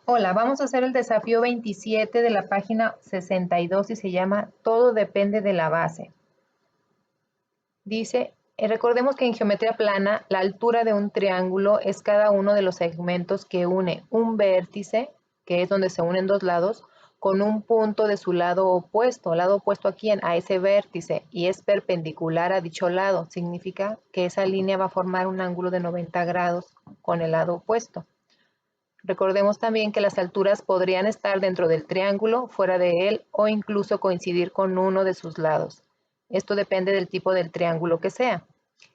Hola, vamos a hacer el desafío 27 de la página 62 y se llama Todo depende de la base. Dice, recordemos que en geometría plana la altura de un triángulo es cada uno de los segmentos que une un vértice, que es donde se unen dos lados, con un punto de su lado opuesto. ¿El lado opuesto a quién? A ese vértice, y es perpendicular a dicho lado. Significa que esa línea va a formar un ángulo de 90 grados con el lado opuesto. Recordemos también que las alturas podrían estar dentro del triángulo, fuera de él o incluso coincidir con uno de sus lados. Esto depende del tipo del triángulo que sea.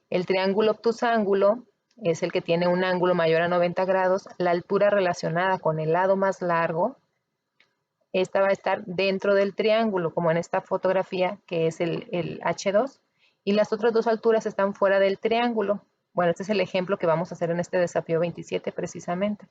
El triángulo obtusángulo es el que tiene un ángulo mayor a 90 grados. La altura relacionada con el lado más largo, esta va a estar dentro del triángulo, como en esta fotografía que es el H2. Y las otras dos alturas están fuera del triángulo. Bueno, este es el ejemplo que vamos a hacer en este desafío 27 precisamente.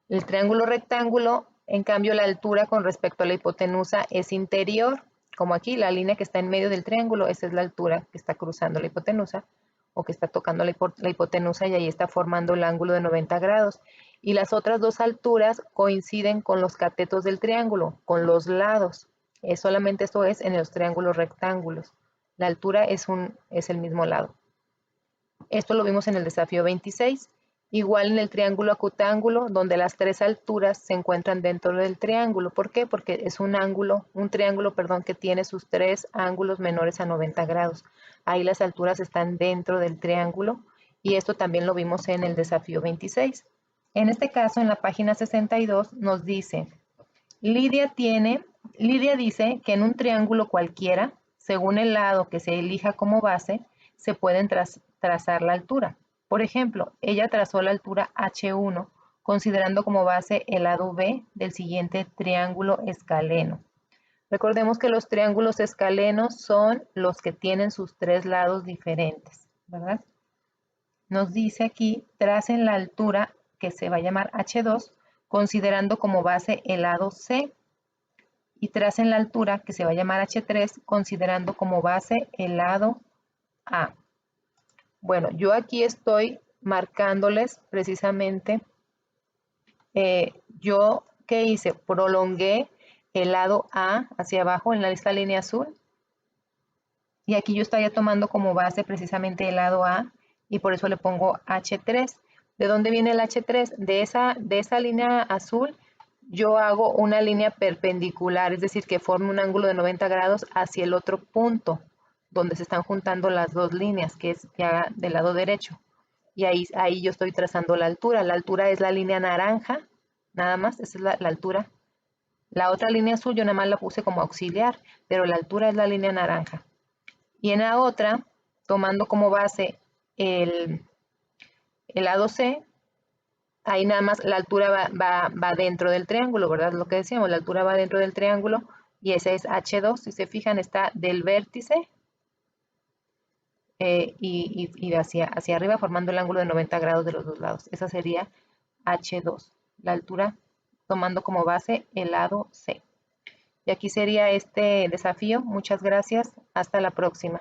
El triángulo rectángulo, en cambio, la altura con respecto a la hipotenusa es interior, como aquí, la línea que está en medio del triángulo, esa es la altura que está cruzando la hipotenusa, o que está tocando la hipotenusa y ahí está formando el ángulo de 90 grados. Y las otras dos alturas coinciden con los catetos del triángulo, con los lados. Solamente esto es en los triángulos rectángulos. La altura es el mismo lado. Esto lo vimos en el desafío 26. Igual en el triángulo acutángulo, donde las tres alturas se encuentran dentro del triángulo. ¿Por qué? Porque es un triángulo, que tiene sus tres ángulos menores a 90 grados. Ahí las alturas están dentro del triángulo y esto también lo vimos en el desafío 26. En este caso, en la página 62 nos dice, Lidia dice que en un triángulo cualquiera, según el lado que se elija como base, se pueden trazar la altura. Por ejemplo, ella trazó la altura H1, considerando como base el lado B del siguiente triángulo escaleno. Recordemos que los triángulos escalenos son los que tienen sus tres lados diferentes, ¿verdad? Nos dice aquí, tracen la altura que se va a llamar H2, considerando como base el lado C, y tracen la altura que se va a llamar H3 considerando como base el lado A. Bueno, yo aquí estoy marcándoles precisamente, yo, ¿qué hice? Prolongué el lado A hacia abajo en esta línea azul y aquí yo estaría tomando como base precisamente el lado A y por eso le pongo H3. ¿De dónde viene el H3? De esa línea azul yo hago una línea perpendicular, es decir, que forme un ángulo de 90 grados hacia el otro punto donde se están juntando las dos líneas, que es ya del lado derecho. Y ahí yo estoy trazando la altura. La altura es la línea naranja, nada más, esa es la altura. La otra línea azul yo nada más la puse como auxiliar, pero la altura es la línea naranja. Y en la otra, tomando como base el lado C, ahí nada más la altura va dentro del triángulo, ¿verdad? Lo que decíamos, la altura va dentro del triángulo y ese es H2. Si se fijan, está del vértice y hacia arriba formando el ángulo de 90 grados de los dos lados. Esa sería H2, la altura tomando como base el lado C. Y aquí sería este desafío. Muchas gracias. Hasta la próxima.